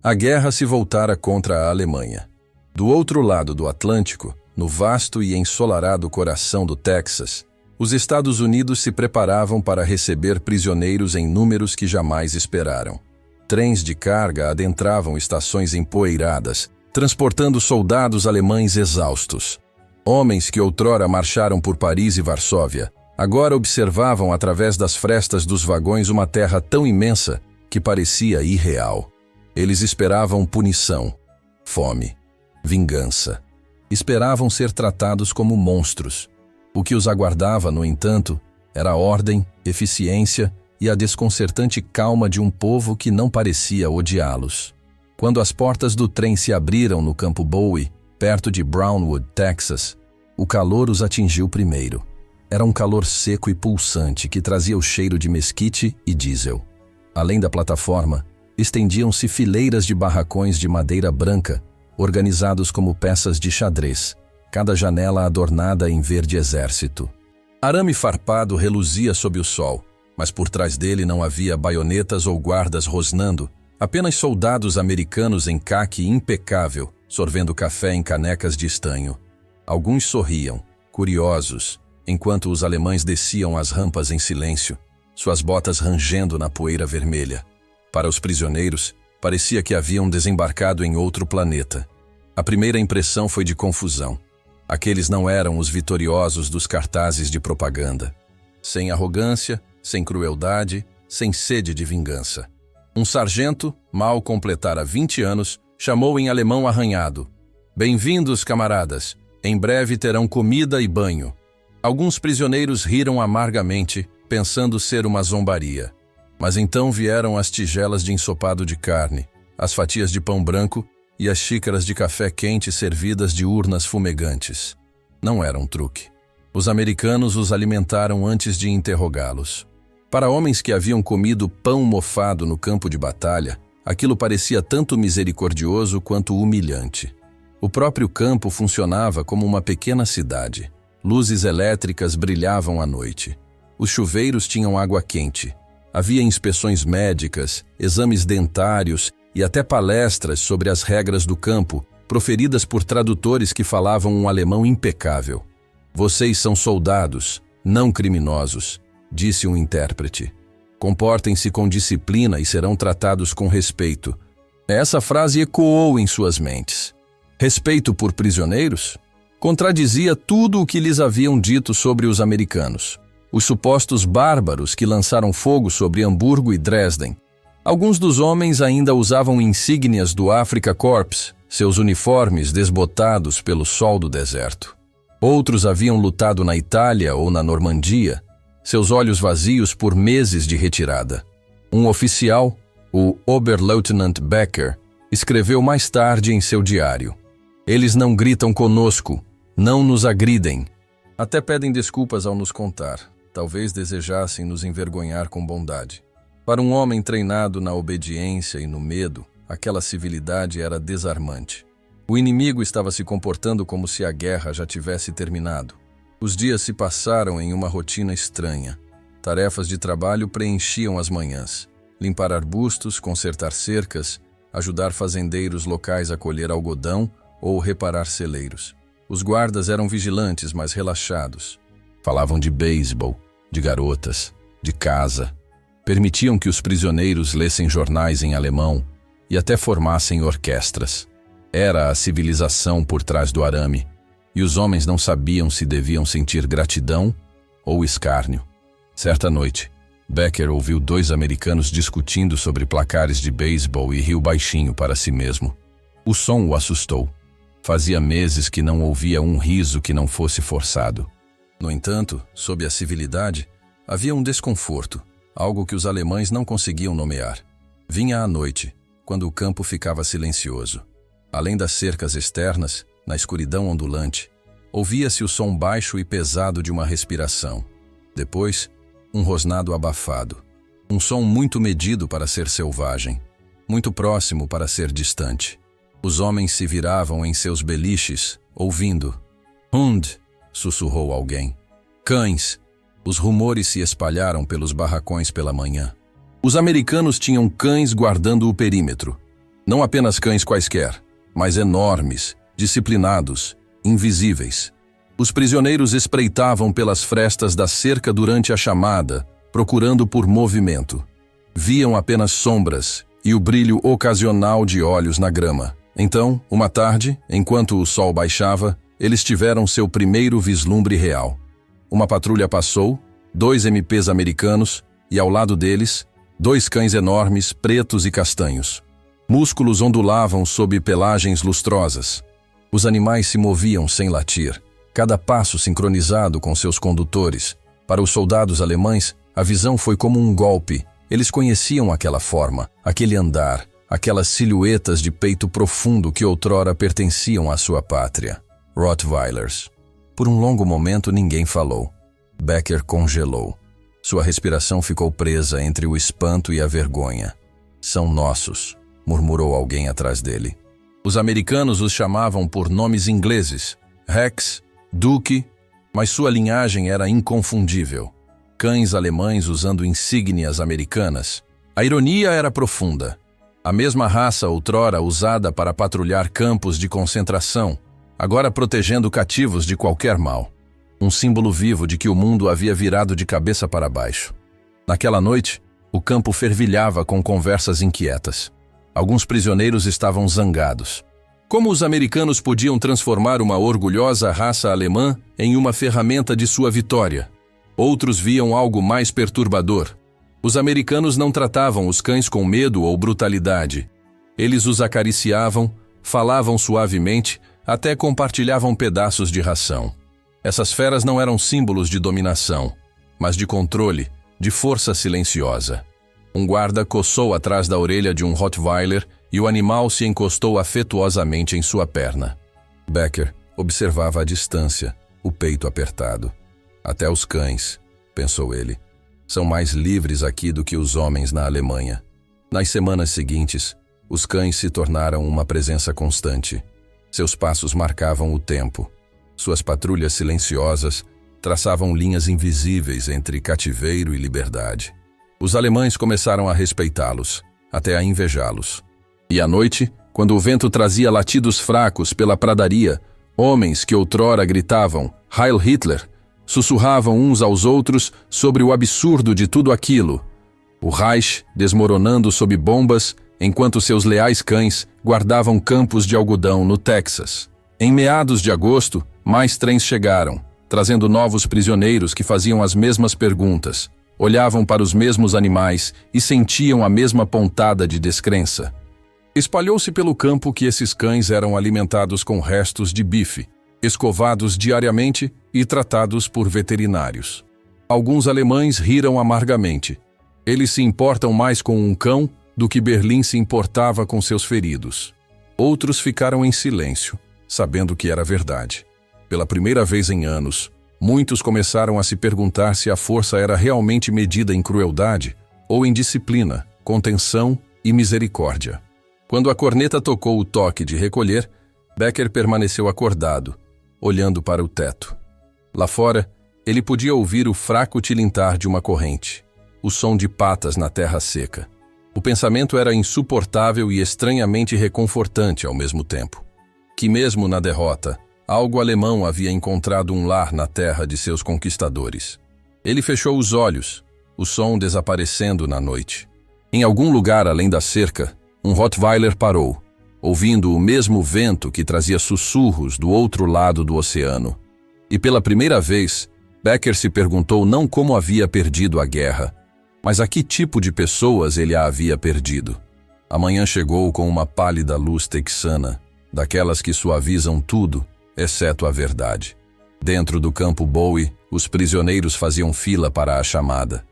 A guerra se voltara contra a Alemanha. Do outro lado do Atlântico, no vasto e ensolarado coração do Texas, os Estados Unidos se preparavam para receber prisioneiros em números que jamais esperaram. Trens de carga adentravam estações empoeiradas, transportando soldados alemães exaustos. Homens que outrora marcharam por Paris e Varsóvia, agora observavam através das frestas dos vagões uma terra tão imensa que parecia irreal. Eles esperavam punição, fome, vingança. Esperavam ser tratados como monstros. O que os aguardava, no entanto, era a ordem, eficiência e a desconcertante calma de um povo que não parecia odiá-los. Quando as portas do trem se abriram no campo Bowie, perto de Brownwood, Texas, o calor os atingiu primeiro. Era um calor seco e pulsante que trazia o cheiro de mesquite e diesel. Além da plataforma, estendiam-se fileiras de barracões de madeira branca, organizados como peças de xadrez, cada janela adornada em verde exército. Arame farpado reluzia sob o sol, mas por trás dele não havia baionetas ou guardas rosnando, apenas soldados americanos em caque impecável, sorvendo café em canecas de estanho. Alguns sorriam, curiosos, enquanto os alemães desciam as rampas em silêncio, suas botas rangendo na poeira vermelha. Para os prisioneiros, parecia que haviam desembarcado em outro planeta. A primeira impressão foi de confusão. Aqueles não eram os vitoriosos dos cartazes de propaganda. Sem arrogância, sem crueldade, sem sede de vingança. Um sargento, mal completara 20 anos, chamou em alemão arranhado: "Bem-vindos, camaradas. Em breve terão comida e banho." Alguns prisioneiros riram amargamente, pensando ser uma zombaria. Mas então vieram as tigelas de ensopado de carne, as fatias de pão branco e as xícaras de café quente servidas de urnas fumegantes. Não era um truque. Os americanos os alimentaram antes de interrogá-los. Para homens que haviam comido pão mofado no campo de batalha, aquilo parecia tanto misericordioso quanto humilhante. O próprio campo funcionava como uma pequena cidade. Luzes elétricas brilhavam à noite. Os chuveiros tinham água quente. Havia inspeções médicas, exames dentários e até palestras sobre as regras do campo, proferidas por tradutores que falavam um alemão impecável. "Vocês são soldados, não criminosos", disse um intérprete. "Comportem-se com disciplina e serão tratados com respeito." Essa frase ecoou em suas mentes. Respeito por prisioneiros? Contradizia tudo o que lhes haviam dito sobre os americanos. Os supostos bárbaros que lançaram fogo sobre Hamburgo e Dresden. Alguns dos homens ainda usavam insígnias do Afrika Korps, seus uniformes desbotados pelo sol do deserto. Outros haviam lutado na Itália ou na Normandia, seus olhos vazios por meses de retirada. Um oficial, o Oberleutnant Becker, escreveu mais tarde em seu diário: "Eles não gritam conosco, não nos agridem. Até pedem desculpas ao nos contar. Talvez desejassem nos envergonhar com bondade." Para um homem treinado na obediência e no medo, aquela civilidade era desarmante. O inimigo estava se comportando como se a guerra já tivesse terminado. Os dias se passaram em uma rotina estranha. Tarefas de trabalho preenchiam as manhãs. Limpar arbustos, consertar cercas, ajudar fazendeiros locais a colher algodão ou reparar celeiros. Os guardas eram vigilantes, mas relaxados. Falavam de beisebol, de garotas, de casa. Permitiam que os prisioneiros lessem jornais em alemão e até formassem orquestras. Era a civilização por trás do arame, e os homens não sabiam se deviam sentir gratidão ou escárnio. Certa noite, Becker ouviu 2 americanos discutindo sobre placares de beisebol e riu baixinho para si mesmo. O som o assustou. Fazia meses que não ouvia um riso que não fosse forçado. No entanto, sob a civilidade, havia um desconforto, algo que os alemães não conseguiam nomear. Vinha à noite, quando o campo ficava silencioso. Além das cercas externas, na escuridão ondulante, ouvia-se o som baixo e pesado de uma respiração. Depois, um rosnado abafado. Um som muito medido para ser selvagem, muito próximo para ser distante. Os homens se viravam em seus beliches, ouvindo. "Hund", sussurrou alguém. "Cães." Os rumores se espalharam pelos barracões pela manhã. Os americanos tinham cães guardando o perímetro. Não apenas cães quaisquer, mas enormes, disciplinados, invisíveis. Os prisioneiros espreitavam pelas frestas da cerca durante a chamada, procurando por movimento. Viam apenas sombras e o brilho ocasional de olhos na grama. Então, uma tarde, enquanto o sol baixava, eles tiveram seu primeiro vislumbre real. Uma patrulha passou, 2 MPs americanos, e ao lado deles, 2 cães enormes, pretos e castanhos. Músculos ondulavam sob pelagens lustrosas. Os animais se moviam sem latir, cada passo sincronizado com seus condutores. Para os soldados alemães, a visão foi como um golpe. Eles conheciam aquela forma, aquele andar, aquelas silhuetas de peito profundo que outrora pertenciam à sua pátria. Rottweilers. Por um longo momento ninguém falou. Becker congelou. Sua respiração ficou presa entre o espanto e a vergonha. São nossos, murmurou alguém atrás dele. Os americanos os chamavam por nomes ingleses, Rex, Duke, mas sua linhagem era inconfundível. Cães alemães usando insígnias americanas. A ironia era profunda. A mesma raça outrora usada para patrulhar campos de concentração, agora protegendo cativos de qualquer mal. Um símbolo vivo de que o mundo havia virado de cabeça para baixo. Naquela noite, o campo fervilhava com conversas inquietas. Alguns prisioneiros estavam zangados. Como os americanos podiam transformar uma orgulhosa raça alemã em uma ferramenta de sua vitória? Outros viam algo mais perturbador. Os americanos não tratavam os cães com medo ou brutalidade. Eles os acariciavam, falavam suavemente, até compartilhavam pedaços de ração. Essas feras não eram símbolos de dominação, mas de controle, de força silenciosa. Um guarda coçou atrás da orelha de um Rottweiler e o animal se encostou afetuosamente em sua perna. Becker observava à distância, o peito apertado. Até os cães, pensou ele, são mais livres aqui do que os homens na Alemanha. Nas semanas seguintes, os cães se tornaram uma presença constante. Seus passos marcavam o tempo. Suas patrulhas silenciosas traçavam linhas invisíveis entre cativeiro e liberdade. Os alemães começaram a respeitá-los, até a invejá-los. E à noite, quando o vento trazia latidos fracos pela pradaria, homens que outrora gritavam Heil Hitler, sussurravam uns aos outros sobre o absurdo de tudo aquilo. O Reich desmoronando sob bombas, enquanto seus leais cães guardavam campos de algodão no Texas. Em meados de agosto, mais trens chegaram, trazendo novos prisioneiros que faziam as mesmas perguntas, olhavam para os mesmos animais e sentiam a mesma pontada de descrença. Espalhou-se pelo campo que esses cães eram alimentados com restos de bife, escovados diariamente e tratados por veterinários. Alguns alemães riram amargamente. Eles se importam mais com um cão do que Berlim se importava com seus feridos. Outros ficaram em silêncio, sabendo que era verdade. Pela primeira vez em anos, muitos começaram a se perguntar se a força era realmente medida em crueldade ou em disciplina, contenção e misericórdia. Quando a corneta tocou o toque de recolher, Becker permaneceu acordado, olhando para o teto. Lá fora, ele podia ouvir o fraco tilintar de uma corrente, o som de patas na terra seca. O pensamento era insuportável e estranhamente reconfortante ao mesmo tempo. Que mesmo na derrota, algo alemão havia encontrado um lar na terra de seus conquistadores. Ele fechou os olhos, o som desaparecendo na noite. Em algum lugar além da cerca, um Rottweiler parou, ouvindo o mesmo vento que trazia sussurros do outro lado do oceano. E pela primeira vez, Becker se perguntou não como havia perdido a guerra, mas a que tipo de pessoas ele a havia perdido. A manhã chegou com uma pálida luz texana, daquelas que suavizam tudo, exceto a verdade. Dentro do campo Bowie, os prisioneiros faziam fila para a chamada.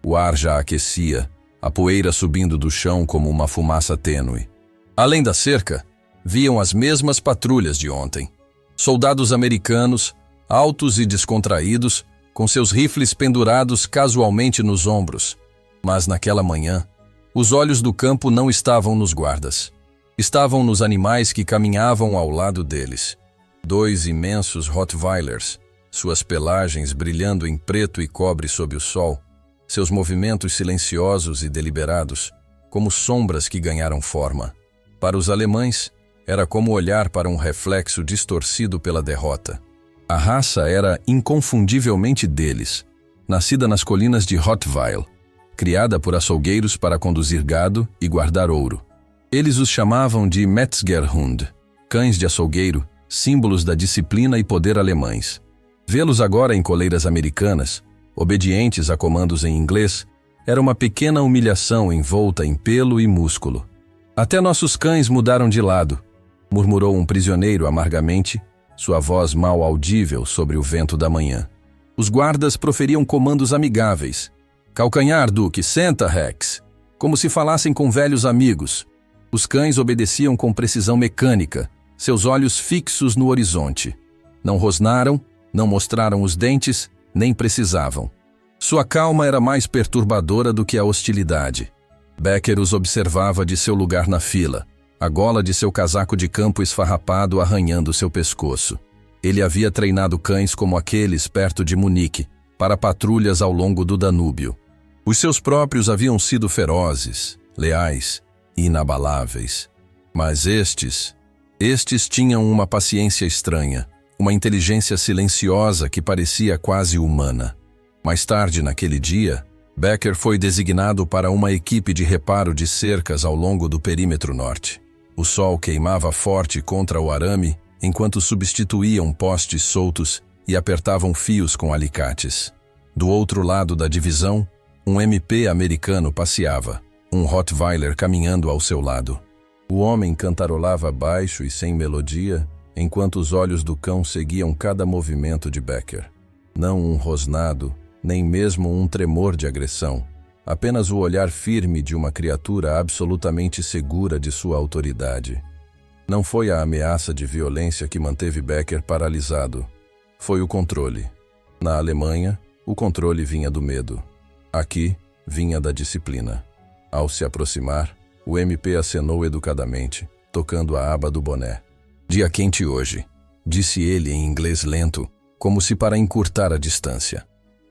O ar já aquecia, a poeira subindo do chão como uma fumaça tênue. Além da cerca, viam as mesmas patrulhas de ontem. Soldados americanos, altos e descontraídos, com seus rifles pendurados casualmente nos ombros. Mas naquela manhã, os olhos do campo não estavam nos guardas. Estavam nos animais que caminhavam ao lado deles. 2 imensos Rottweilers, suas pelagens brilhando em preto e cobre sob o sol, seus movimentos silenciosos e deliberados, como sombras que ganharam forma. Para os alemães, era como olhar para um reflexo distorcido pela derrota. A raça era inconfundivelmente deles, nascida nas colinas de Rottweil, criada por açougueiros para conduzir gado e guardar ouro. Eles os chamavam de Metzgerhund, cães de açougueiro, símbolos da disciplina e poder alemães. Vê-los agora em coleiras americanas, obedientes a comandos em inglês, era uma pequena humilhação envolta em pelo e músculo. Até nossos cães mudaram de lado, murmurou um prisioneiro amargamente, sua voz mal audível sobre o vento da manhã. Os guardas proferiam comandos amigáveis. Calcanhar, Duque, senta, Rex, como se falassem com velhos amigos. Os cães obedeciam com precisão mecânica, seus olhos fixos no horizonte. Não rosnaram, não mostraram os dentes, nem precisavam. Sua calma era mais perturbadora do que a hostilidade. Becker os observava de seu lugar na fila, a gola de seu casaco de campo esfarrapado arranhando seu pescoço. Ele havia treinado cães como aqueles perto de Munique, para patrulhas ao longo do Danúbio. Os seus próprios haviam sido ferozes, leais e inabaláveis. Mas estes tinham uma paciência estranha, uma inteligência silenciosa que parecia quase humana. Mais tarde naquele dia, Becker foi designado para uma equipe de reparo de cercas ao longo do perímetro norte. O sol queimava forte contra o arame enquanto substituíam postes soltos e apertavam fios com alicates. Do outro lado da divisão, um MP americano passeava, um Rottweiler caminhando ao seu lado. O homem cantarolava baixo e sem melodia, enquanto os olhos do cão seguiam cada movimento de Becker. Não um rosnado, nem mesmo um tremor de agressão, apenas o olhar firme de uma criatura absolutamente segura de sua autoridade. Não foi a ameaça de violência que manteve Becker paralisado. Foi o controle. Na Alemanha, o controle vinha do medo. Aqui, vinha da disciplina. Ao se aproximar, o MP acenou educadamente, tocando a aba do boné. Dia quente hoje, disse ele em inglês lento, como se para encurtar a distância.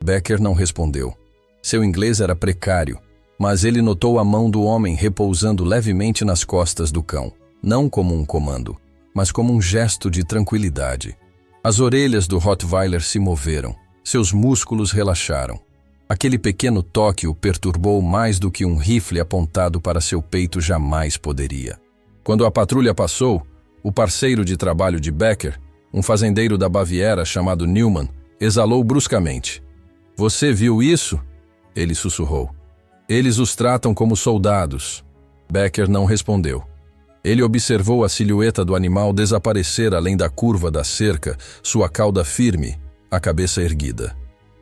Becker não respondeu. Seu inglês era precário, mas ele notou a mão do homem repousando levemente nas costas do cão, não como um comando, mas como um gesto de tranquilidade. As orelhas do Rottweiler se moveram, seus músculos relaxaram. Aquele pequeno toque o perturbou mais do que um rifle apontado para seu peito jamais poderia. Quando a patrulha passou, o parceiro de trabalho de Becker, um fazendeiro da Baviera chamado Neumann, exalou bruscamente. "Você viu isso?" Ele sussurrou. "Eles os tratam como soldados." Becker não respondeu. Ele observou a silhueta do animal desaparecer além da curva da cerca, sua cauda firme, a cabeça erguida.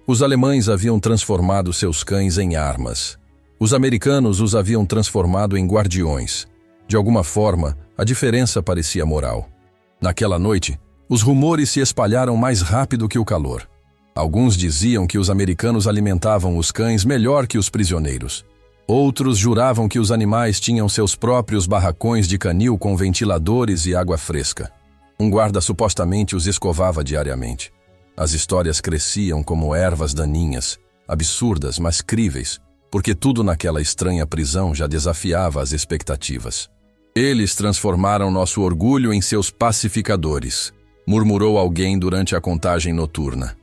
Os alemães haviam transformado seus cães em armas. Os americanos os haviam transformado em guardiões. De alguma forma, a diferença parecia moral. Naquela noite, os rumores se espalharam mais rápido que o calor. Alguns diziam que os americanos alimentavam os cães melhor que os prisioneiros. Outros juravam que os animais tinham seus próprios barracões de canil com ventiladores e água fresca. Um guarda supostamente os escovava diariamente. As histórias cresciam como ervas daninhas, absurdas, mas críveis, porque tudo naquela estranha prisão já desafiava as expectativas. "Eles transformaram nosso orgulho em seus pacificadores", murmurou alguém durante a contagem noturna.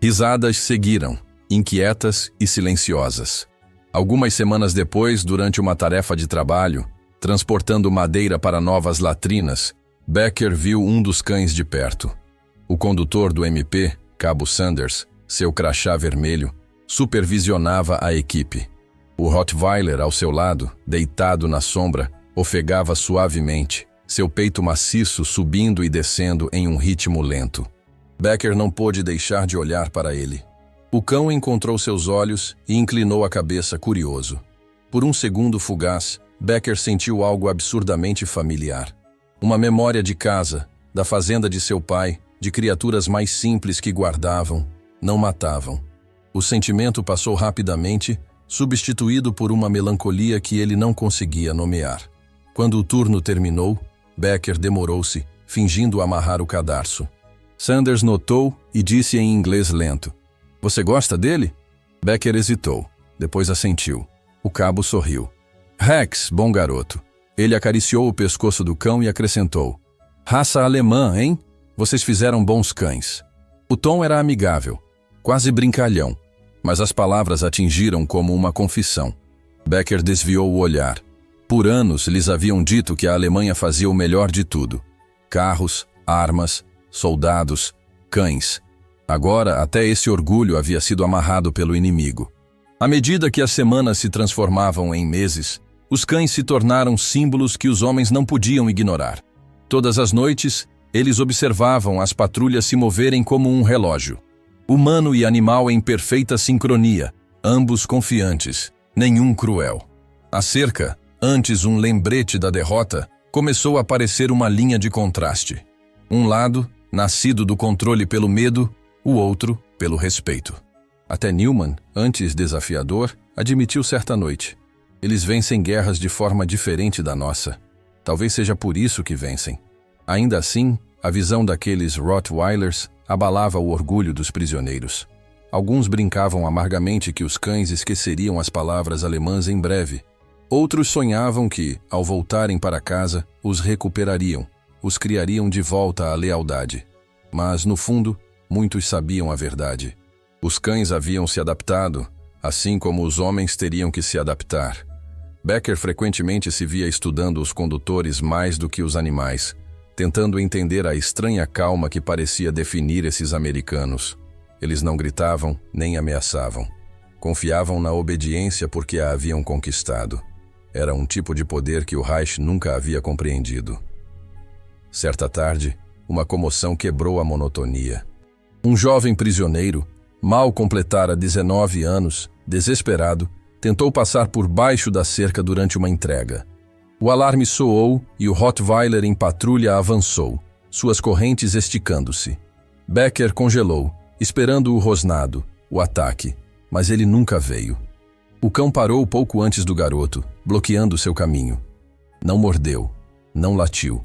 Risadas seguiram, inquietas e silenciosas. Algumas semanas depois, durante uma tarefa de trabalho, transportando madeira para novas latrinas, Becker viu um dos cães de perto. O condutor do MP, Cabo Sanders, seu crachá vermelho, supervisionava a equipe. O Rottweiler ao seu lado, deitado na sombra, ofegava suavemente, seu peito maciço subindo e descendo em um ritmo lento. Becker não pôde deixar de olhar para ele. O cão encontrou seus olhos e inclinou a cabeça curioso. Por um segundo fugaz, Becker sentiu algo absurdamente familiar. Uma memória de casa, da fazenda de seu pai, de criaturas mais simples que guardavam, não matavam. O sentimento passou rapidamente, substituído por uma melancolia que ele não conseguia nomear. Quando o turno terminou, Becker demorou-se, fingindo amarrar o cadarço. Sanders notou e disse em inglês lento: "Você gosta dele?" Becker hesitou, depois assentiu. O cabo sorriu. "Rex, bom garoto. Ele acariciou o pescoço do cão e acrescentou: "Raça alemã, hein? Vocês fizeram bons cães." O tom era amigável, quase brincalhão, mas as palavras atingiram como uma confissão. Becker desviou o olhar. Por anos lhes haviam dito que a Alemanha fazia o melhor de tudo: carros, armas, soldados, cães. Agora até esse orgulho havia sido amarrado pelo inimigo. À medida que as semanas se transformavam em meses, os cães se tornaram símbolos que os homens não podiam ignorar. Todas as noites, eles observavam as patrulhas se moverem como um relógio. Humano e animal em perfeita sincronia, ambos confiantes, nenhum cruel. A cerca, antes um lembrete da derrota, começou a parecer uma linha de contraste. Um lado, nascido do controle pelo medo, o outro, pelo respeito. Até Neumann, antes desafiador, admitiu certa noite: "Eles vencem guerras de forma diferente da nossa. Talvez seja por isso que vencem." Ainda assim, a visão daqueles Rottweilers abalava o orgulho dos prisioneiros. Alguns brincavam amargamente que os cães esqueceriam as palavras alemãs em breve. Outros sonhavam que, ao voltarem para casa, os recuperariam, os criariam de volta à lealdade. Mas, no fundo, muitos sabiam a verdade. Os cães haviam se adaptado, assim como os homens teriam que se adaptar. Becker frequentemente se via estudando os condutores mais do que os animais, tentando entender a estranha calma que parecia definir esses americanos. Eles não gritavam nem ameaçavam. Confiavam na obediência porque a haviam conquistado. Era um tipo de poder que o Reich nunca havia compreendido. Certa tarde, uma comoção quebrou a monotonia. Um jovem prisioneiro, mal completara 19 anos, desesperado, tentou passar por baixo da cerca durante uma entrega. O alarme soou e o Rottweiler em patrulha avançou, suas correntes esticando-se. Becker congelou, esperando o rosnado, o ataque, mas ele nunca veio. O cão parou pouco antes do garoto, bloqueando seu caminho. Não mordeu, não latiu.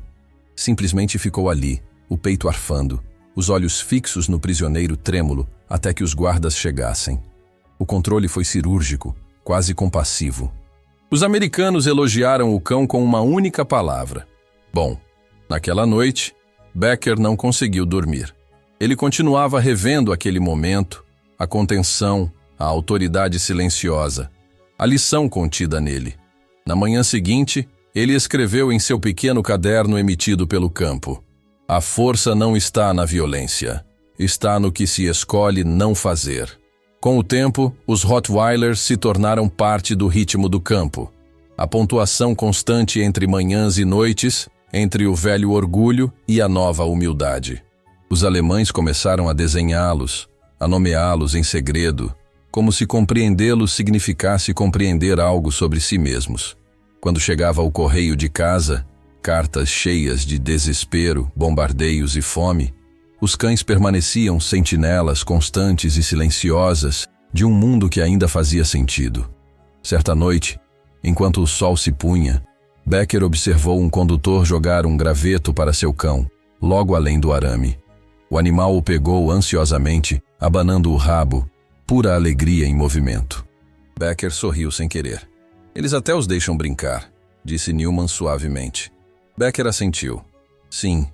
Simplesmente ficou ali, o peito arfando, os olhos fixos no prisioneiro trêmulo até que os guardas chegassem. O controle foi cirúrgico, quase compassivo. Os americanos elogiaram o cão com uma única palavra: bom. Naquela noite, Becker não conseguiu dormir. Ele continuava revendo aquele momento, a contenção, a autoridade silenciosa, a lição contida nele. Na manhã seguinte, ele escreveu em seu pequeno caderno emitido pelo campo: "A força não está na violência, está no que se escolhe não fazer." Com o tempo, os Rottweilers se tornaram parte do ritmo do campo. A pontuação constante entre manhãs e noites, entre o velho orgulho e a nova humildade. Os alemães começaram a desenhá-los, a nomeá-los em segredo, como se compreendê-los significasse compreender algo sobre si mesmos. Quando chegava o correio de casa, cartas cheias de desespero, bombardeios e fome, os cães permaneciam sentinelas constantes e silenciosas de um mundo que ainda fazia sentido. Certa noite, enquanto o sol se punha, Becker observou um condutor jogar um graveto para seu cão, logo além do arame. O animal o pegou ansiosamente, abanando o rabo, pura alegria em movimento. Becker sorriu sem querer. "Eles até os deixam brincar", disse Neumann suavemente. Becker assentiu. "Sim",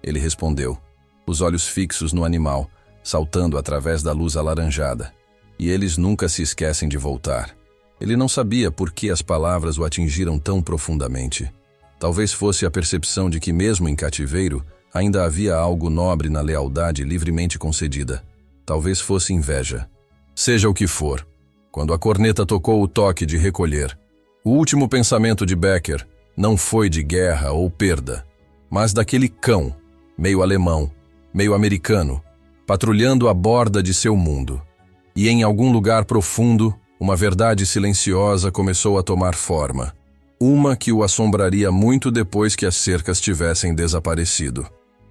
ele respondeu, os olhos fixos no animal, saltando através da luz alaranjada. "E eles nunca se esquecem de voltar." Ele não sabia por que as palavras o atingiram tão profundamente. Talvez fosse a percepção de que, mesmo em cativeiro, ainda havia algo nobre na lealdade livremente concedida. Talvez fosse inveja. Seja o que for, quando a corneta tocou o toque de recolher, o último pensamento de Becker não foi de guerra ou perda, mas daquele cão, meio alemão, meio americano, patrulhando a borda de seu mundo. E em algum lugar profundo, uma verdade silenciosa começou a tomar forma. Uma que o assombraria muito depois que as cercas tivessem desaparecido.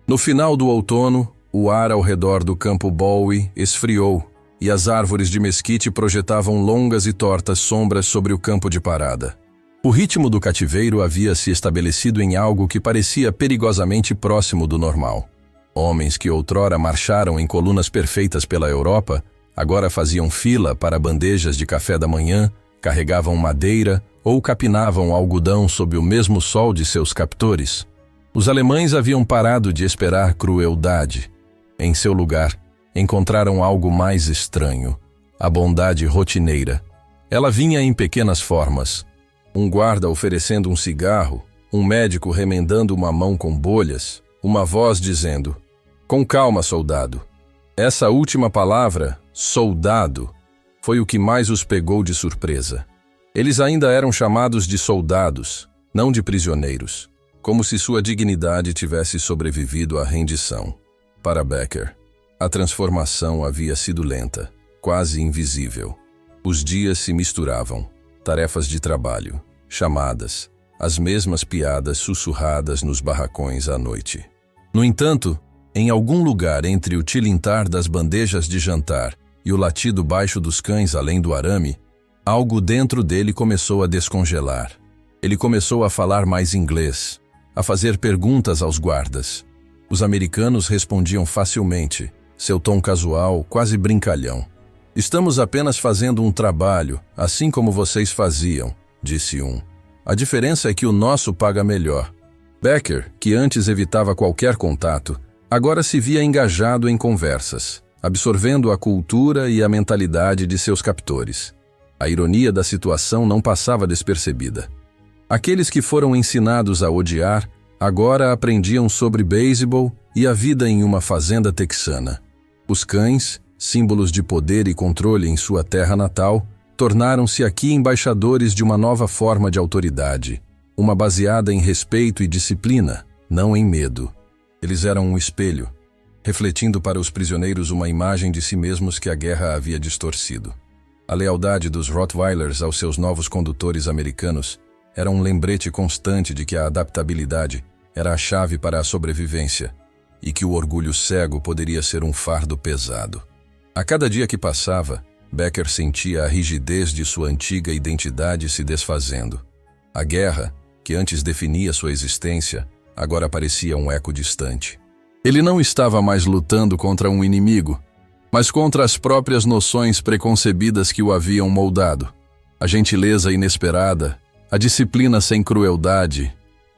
No final do outono, o ar ao redor do campo Bowie esfriou e as árvores de mesquite projetavam longas e tortas sombras sobre o campo de parada. O ritmo do cativeiro havia se estabelecido em algo que parecia perigosamente próximo do normal. Homens que outrora marcharam em colunas perfeitas pela Europa, agora faziam fila para bandejas de café da manhã, carregavam madeira ou capinavam algodão sob o mesmo sol de seus captores. Os alemães haviam parado de esperar crueldade. Em seu lugar, encontraram algo mais estranho: a bondade rotineira. Ela vinha em pequenas formas. Um guarda oferecendo um cigarro, um médico remendando uma mão com bolhas, uma voz dizendo: "Com calma, soldado." Essa última palavra, soldado, foi o que mais os pegou de surpresa. Eles ainda eram chamados de soldados, não de prisioneiros, como se sua dignidade tivesse sobrevivido à rendição. Para Becker, a transformação havia sido lenta, quase invisível. Os dias se misturavam, tarefas de trabalho, chamadas, as mesmas piadas sussurradas nos barracões à noite. No entanto, em algum lugar entre o tilintar das bandejas de jantar e o latido baixo dos cães além do arame, algo dentro dele começou a descongelar. Ele começou a falar mais inglês, a fazer perguntas aos guardas. Os americanos respondiam facilmente, seu tom casual, quase brincalhão. "Estamos apenas fazendo um trabalho, assim como vocês faziam", disse um. "A diferença é que o nosso paga melhor." Becker, que antes evitava qualquer contato, agora se via engajado em conversas, absorvendo a cultura e a mentalidade de seus captores. A ironia da situação não passava despercebida. Aqueles que foram ensinados a odiar, agora aprendiam sobre beisebol e a vida em uma fazenda texana. Os cães, símbolos de poder e controle em sua terra natal, tornaram-se aqui embaixadores de uma nova forma de autoridade, uma baseada em respeito e disciplina, não em medo. Eles eram um espelho, refletindo para os prisioneiros uma imagem de si mesmos que a guerra havia distorcido. A lealdade dos Rottweilers aos seus novos condutores americanos era um lembrete constante de que a adaptabilidade era a chave para a sobrevivência e que o orgulho cego poderia ser um fardo pesado. A cada dia que passava, Becker sentia a rigidez de sua antiga identidade se desfazendo. A guerra, que antes definia sua existência, agora parecia um eco distante. Ele não estava mais lutando contra um inimigo, mas contra as próprias noções preconcebidas que o haviam moldado. A gentileza inesperada, a disciplina sem crueldade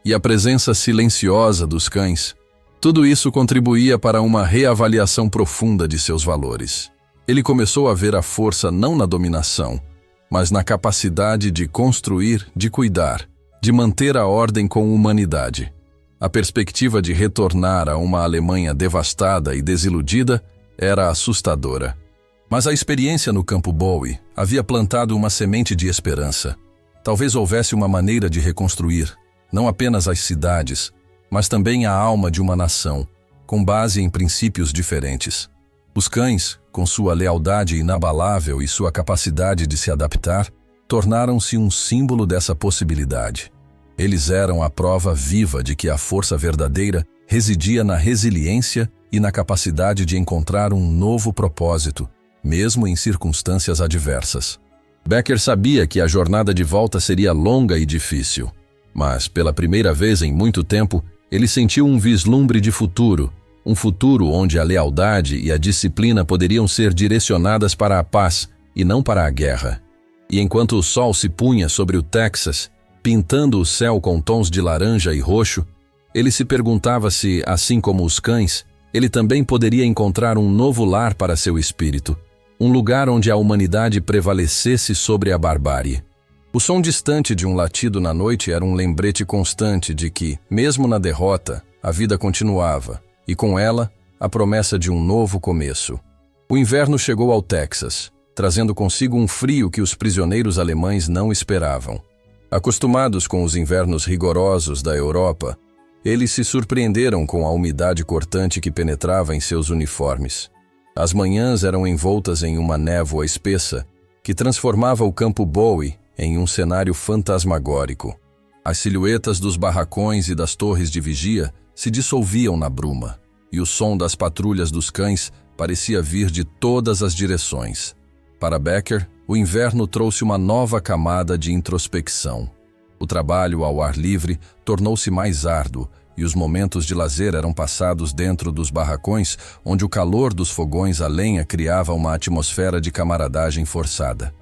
e a presença silenciosa dos cães, tudo isso contribuía para uma reavaliação profunda de seus valores. Ele começou a ver a força não na dominação, mas na capacidade de construir, de cuidar, de manter a ordem com humanidade. A perspectiva de retornar a uma Alemanha devastada e desiludida era assustadora. Mas a experiência no Campo Bowie havia plantado uma semente de esperança. Talvez houvesse uma maneira de reconstruir, não apenas as cidades, mas também a alma de uma nação, com base em princípios diferentes. Os cães, com sua lealdade inabalável e sua capacidade de se adaptar, tornaram-se um símbolo dessa possibilidade. Eles eram a prova viva de que a força verdadeira residia na resiliência e na capacidade de encontrar um novo propósito, mesmo em circunstâncias adversas. Becker sabia que a jornada de volta seria longa e difícil, mas, pela primeira vez em muito tempo, ele sentiu um vislumbre de futuro, um futuro onde a lealdade e a disciplina poderiam ser direcionadas para a paz e não para a guerra. E enquanto o sol se punha sobre o Texas, pintando o céu com tons de laranja e roxo, ele se perguntava se, assim como os cães, ele também poderia encontrar um novo lar para seu espírito, um lugar onde a humanidade prevalecesse sobre a barbárie. O som distante de um latido na noite era um lembrete constante de que, mesmo na derrota, a vida continuava, e com ela, a promessa de um novo começo. O inverno chegou ao Texas, trazendo consigo um frio que os prisioneiros alemães não esperavam. Acostumados com os invernos rigorosos da Europa, eles se surpreenderam com a umidade cortante que penetrava em seus uniformes. As manhãs eram envoltas em uma névoa espessa que transformava o Campo Bowie em um cenário fantasmagórico. As silhuetas dos barracões e das torres de vigia se dissolviam na bruma, e o som das patrulhas dos cães parecia vir de todas as direções. Para Becker, o inverno trouxe uma nova camada de introspecção. O trabalho ao ar livre tornou-se mais árduo e os momentos de lazer eram passados dentro dos barracões, onde o calor dos fogões a lenha criava uma atmosfera de camaradagem forçada.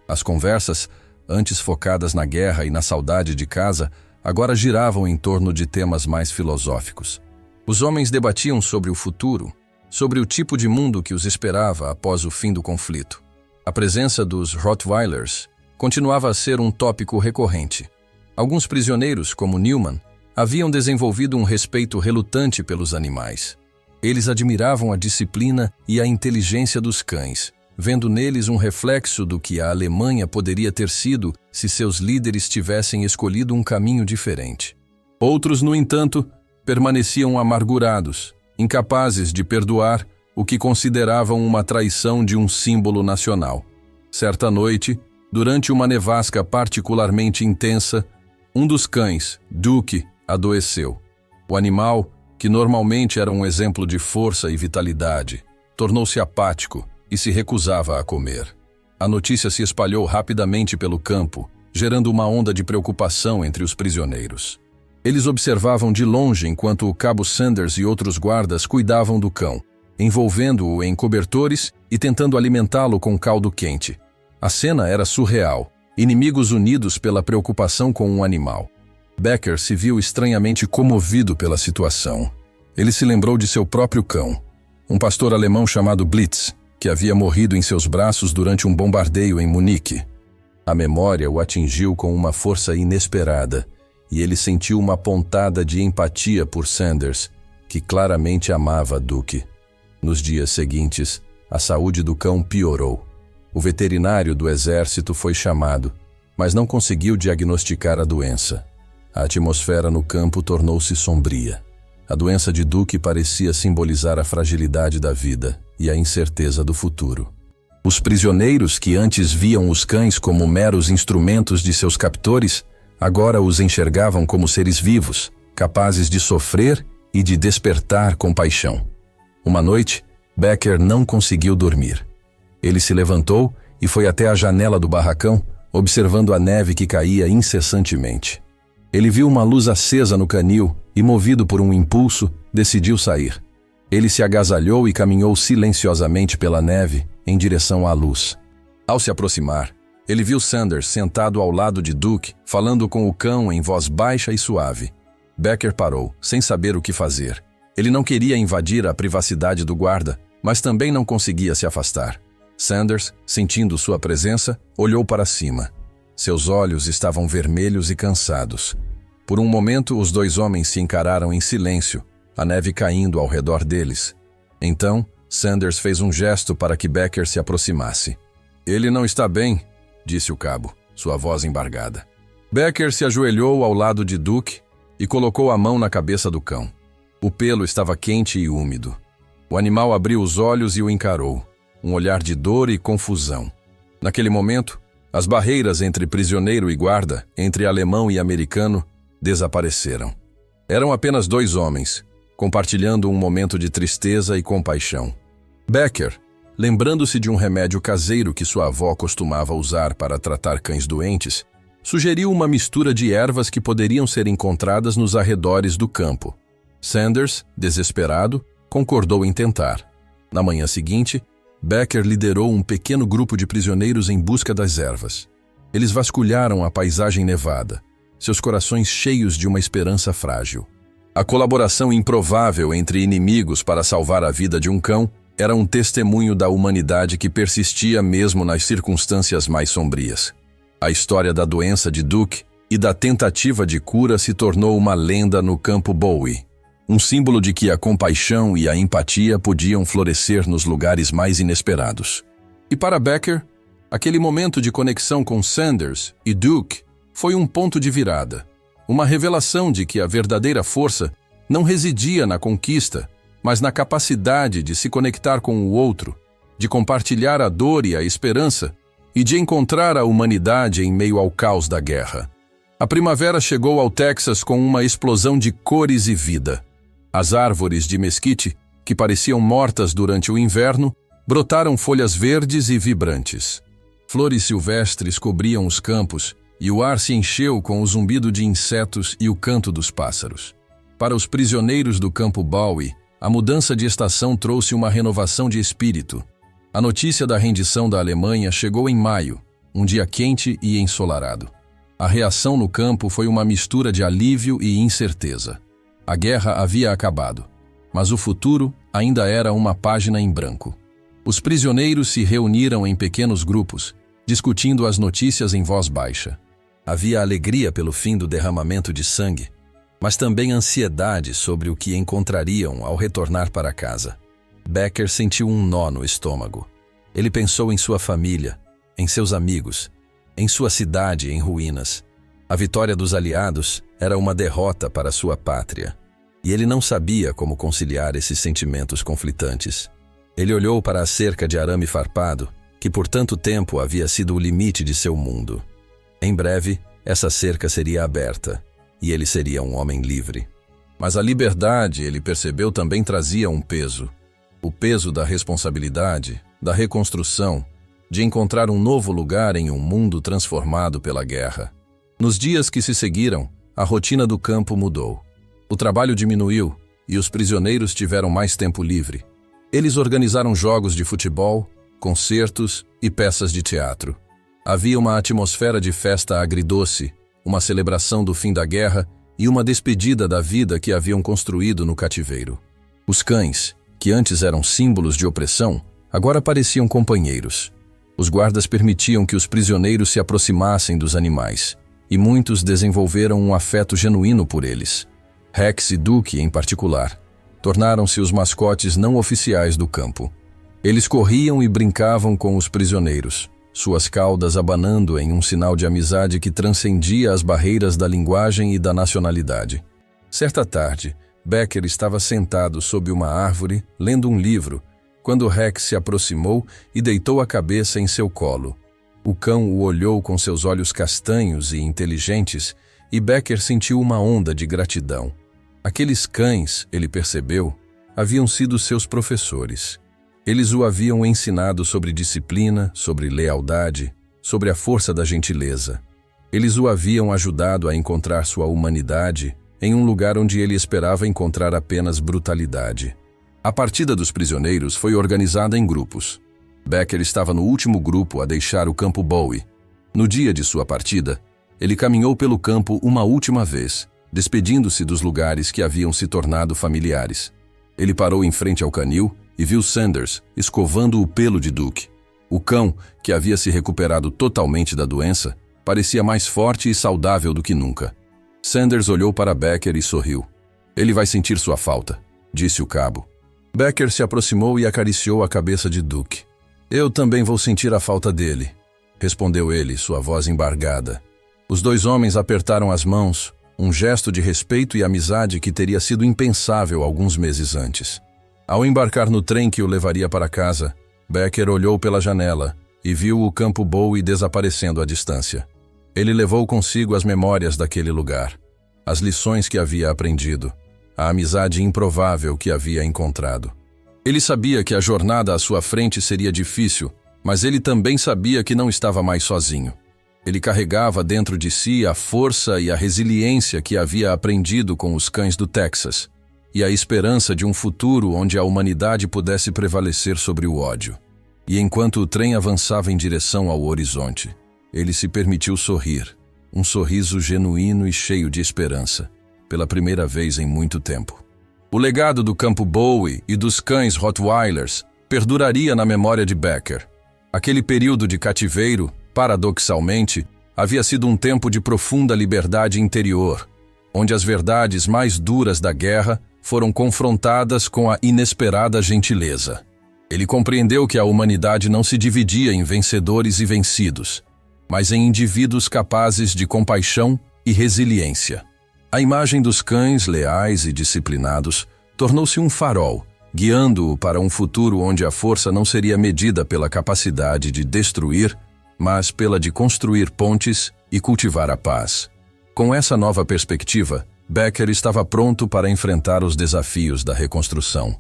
As conversas antes focadas na guerra e na saudade de casa, agora giravam em torno de temas mais filosóficos. Os homens debatiam sobre o futuro, sobre o tipo de mundo que os esperava após o fim do conflito. A presença dos Rottweilers continuava a ser um tópico recorrente. Alguns prisioneiros, como Newman, haviam desenvolvido um respeito relutante pelos animais. Eles admiravam a disciplina e a inteligência dos cães, vendo neles um reflexo do que a Alemanha poderia ter sido se seus líderes tivessem escolhido um caminho diferente. Outros, no entanto, permaneciam amargurados, incapazes de perdoar o que consideravam uma traição de um símbolo nacional. Certa noite, durante uma nevasca particularmente intensa, um dos cães, Duke, adoeceu. O animal, que normalmente era um exemplo de força e vitalidade, tornou-se apático e se recusava a comer. A notícia se espalhou rapidamente pelo campo, gerando uma onda de preocupação entre os prisioneiros. Eles observavam de longe enquanto o cabo Sanders e outros guardas cuidavam do cão, envolvendo-o em cobertores e tentando alimentá-lo com caldo quente. A cena era surreal, inimigos unidos pela preocupação com um animal. Becker se viu estranhamente comovido pela situação. Ele se lembrou de seu próprio cão, um pastor alemão chamado Blitz, que havia morrido em seus braços durante um bombardeio em Munique. A memória o atingiu com uma força inesperada, e ele sentiu uma pontada de empatia por Sanders, que claramente amava Duke. Nos dias seguintes, a saúde do cão piorou. O veterinário do exército foi chamado, mas não conseguiu diagnosticar a doença. A atmosfera no campo tornou-se sombria. A doença de Duke parecia simbolizar a fragilidade da vida e a incerteza do futuro. Os prisioneiros, que antes viam os cães como meros instrumentos de seus captores, agora os enxergavam como seres vivos, capazes de sofrer e de despertar compaixão. Uma noite, Becker não conseguiu dormir. Ele se levantou e foi até a janela do barracão, observando a neve que caía incessantemente. Ele viu uma luz acesa no canil e, movido por um impulso, decidiu sair. Ele se agasalhou e caminhou silenciosamente pela neve em direção à luz. Ao se aproximar, ele viu Sanders sentado ao lado de Duke, falando com o cão em voz baixa e suave. Becker parou, sem saber o que fazer. Ele não queria invadir a privacidade do guarda, mas também não conseguia se afastar. Sanders, sentindo sua presença, olhou para cima. Seus olhos estavam vermelhos e cansados. Por um momento, os dois homens se encararam em silêncio, a neve caindo ao redor deles. Então, Sanders fez um gesto para que Becker se aproximasse. "Ele não está bem", disse o cabo, sua voz embargada. Becker se ajoelhou ao lado de Duke e colocou a mão na cabeça do cão. O pelo estava quente e úmido. O animal abriu os olhos e o encarou, um olhar de dor e confusão. Naquele momento, as barreiras entre prisioneiro e guarda, entre alemão e americano, desapareceram. Eram apenas dois homens, compartilhando um momento de tristeza e compaixão. Becker, lembrando-se de um remédio caseiro que sua avó costumava usar para tratar cães doentes, sugeriu uma mistura de ervas que poderiam ser encontradas nos arredores do campo. Sanders, desesperado, concordou em tentar. Na manhã seguinte, Becker liderou um pequeno grupo de prisioneiros em busca das ervas. Eles vasculharam a paisagem nevada, seus corações cheios de uma esperança frágil. A colaboração improvável entre inimigos para salvar a vida de um cão era um testemunho da humanidade que persistia mesmo nas circunstâncias mais sombrias. A história da doença de Duke e da tentativa de cura se tornou uma lenda no campo Bowie, um símbolo de que a compaixão e a empatia podiam florescer nos lugares mais inesperados. E para Becker, aquele momento de conexão com Sanders e Duke foi um ponto de virada, uma revelação de que a verdadeira força não residia na conquista, mas na capacidade de se conectar com o outro, de compartilhar a dor e a esperança e de encontrar a humanidade em meio ao caos da guerra. A primavera chegou ao Texas com uma explosão de cores e vida. As árvores de mesquite, que pareciam mortas durante o inverno, brotaram folhas verdes e vibrantes. Flores silvestres cobriam os campos e o ar se encheu com o zumbido de insetos e o canto dos pássaros. Para os prisioneiros do campo Bowie, a mudança de estação trouxe uma renovação de espírito. A notícia da rendição da Alemanha chegou em maio, um dia quente e ensolarado. A reação no campo foi uma mistura de alívio e incerteza. A guerra havia acabado, mas o futuro ainda era uma página em branco. Os prisioneiros se reuniram em pequenos grupos, discutindo as notícias em voz baixa. Havia alegria pelo fim do derramamento de sangue, mas também ansiedade sobre o que encontrariam ao retornar para casa. Becker sentiu um nó no estômago. Ele pensou em sua família, em seus amigos, em sua cidade em ruínas. A vitória dos aliados era uma derrota para sua pátria, e ele não sabia como conciliar esses sentimentos conflitantes. Ele olhou para a cerca de arame farpado, que por tanto tempo havia sido o limite de seu mundo. Em breve, essa cerca seria aberta, e ele seria um homem livre. Mas a liberdade, ele percebeu, também trazia um peso. O peso da responsabilidade, da reconstrução, de encontrar um novo lugar em um mundo transformado pela guerra. Nos dias que se seguiram, a rotina do campo mudou. O trabalho diminuiu e os prisioneiros tiveram mais tempo livre. Eles organizaram jogos de futebol, concertos e peças de teatro. Havia uma atmosfera de festa agridoce, uma celebração do fim da guerra e uma despedida da vida que haviam construído no cativeiro. Os cães, que antes eram símbolos de opressão, agora pareciam companheiros. Os guardas permitiam que os prisioneiros se aproximassem dos animais, e muitos desenvolveram um afeto genuíno por eles. Rex e Duke, em particular, tornaram-se os mascotes não oficiais do campo. Eles corriam e brincavam com os prisioneiros, suas caudas abanando em um sinal de amizade que transcendia as barreiras da linguagem e da nacionalidade. Certa tarde, Becker estava sentado sob uma árvore, lendo um livro, quando Rex se aproximou e deitou a cabeça em seu colo. O cão o olhou com seus olhos castanhos e inteligentes, e Becker sentiu uma onda de gratidão. Aqueles cães, ele percebeu, haviam sido seus professores. Eles o haviam ensinado sobre disciplina, sobre lealdade, sobre a força da gentileza. Eles o haviam ajudado a encontrar sua humanidade em um lugar onde ele esperava encontrar apenas brutalidade. A partida dos prisioneiros foi organizada em grupos. Becker estava no último grupo a deixar o campo Bowie. No dia de sua partida, ele caminhou pelo campo uma última vez, despedindo-se dos lugares que haviam se tornado familiares. Ele parou em frente ao canil e viu Sanders escovando o pelo de Duke. O cão, que havia se recuperado totalmente da doença, parecia mais forte e saudável do que nunca. Sanders olhou para Becker e sorriu. "Ele vai sentir sua falta", disse o cabo. Becker se aproximou e acariciou a cabeça de Duke. "Eu também vou sentir a falta dele", respondeu ele, sua voz embargada. Os dois homens apertaram as mãos, um gesto de respeito e amizade que teria sido impensável alguns meses antes. Ao embarcar no trem que o levaria para casa, Becker olhou pela janela e viu o campo Bowie desaparecendo à distância. Ele levou consigo as memórias daquele lugar, as lições que havia aprendido, a amizade improvável que havia encontrado. Ele sabia que a jornada à sua frente seria difícil, mas ele também sabia que não estava mais sozinho. Ele carregava dentro de si a força e a resiliência que havia aprendido com os cães do Texas, e a esperança de um futuro onde a humanidade pudesse prevalecer sobre o ódio. E enquanto o trem avançava em direção ao horizonte, ele se permitiu sorrir, um sorriso genuíno e cheio de esperança, pela primeira vez em muito tempo. O legado do campo Bowie e dos cães Rottweilers perduraria na memória de Becker. Aquele período de cativeiro, paradoxalmente, havia sido um tempo de profunda liberdade interior, onde as verdades mais duras da guerra foram confrontadas com a inesperada gentileza. Ele compreendeu que a humanidade não se dividia em vencedores e vencidos, mas em indivíduos capazes de compaixão e resiliência. A imagem dos cães leais e disciplinados tornou-se um farol, guiando-o para um futuro onde a força não seria medida pela capacidade de destruir, mas pela de construir pontes e cultivar a paz. Com essa nova perspectiva, Becker estava pronto para enfrentar os desafios da reconstrução,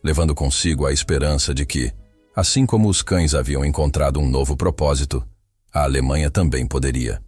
levando consigo a esperança de que, assim como os cães haviam encontrado um novo propósito, a Alemanha também poderia.